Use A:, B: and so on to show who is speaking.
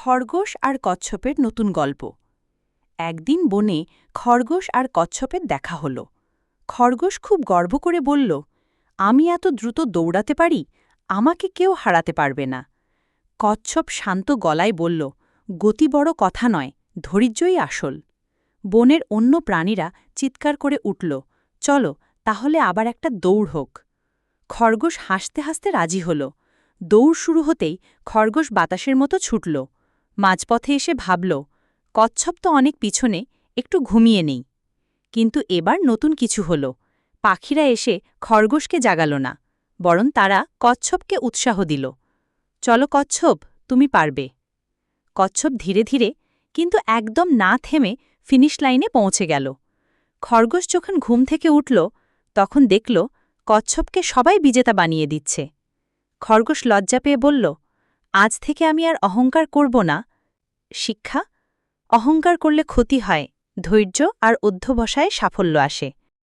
A: খরগোশ আর কচ্ছপের নতুন গল্প। একদিন বনে খরগোশ আর কচ্ছপের দেখা হল। খরগোশ খুব গর্ব করে বলল, আমি এত দ্রুত দৌড়াতে পারি, আমাকে কেউ হারাতে পারবে না। কচ্ছপ শান্ত গলায় বলল, গতি বড় কথা নয়, ধৈর্যই আসল। বনের অন্য প্রাণীরা চিৎকার করে উঠল, চলো তাহলে আবার একটা দৌড় হোক। খরগোশ হাসতে হাসতে রাজি হল। দৌড় শুরু হতেই খরগোশ বাতাসের মতো ছুটল। মাঝপথে এসে ভাবল, কচ্ছপ তো অনেক পিছনে, একটু ঘুমিয়ে নেই। কিন্তু এবার নতুন কিছু হল। পাখিরা এসে খরগোশকে জাগাল না, বরং তারা কচ্ছপকে উৎসাহ দিল। চলো কচ্ছপ, তুমি পারবে। কচ্ছপ ধীরে ধীরে কিন্তু একদম না থেমে ফিনিশ লাইনে পৌঁছে গেল। খরগোশ যখন ঘুম থেকে উঠল, তখন দেখল কচ্ছপকে সবাই বিজেতা বানিয়ে দিচ্ছে। খরগোশ লজ্জা পেয়ে বলল, আজ থেকে আমি আর অহংকার করব না। শিক্ষা: অহংকার করলে ক্ষতি হয়, ধৈর্য আর অধ্যবসায়ে সাফল্য আসে।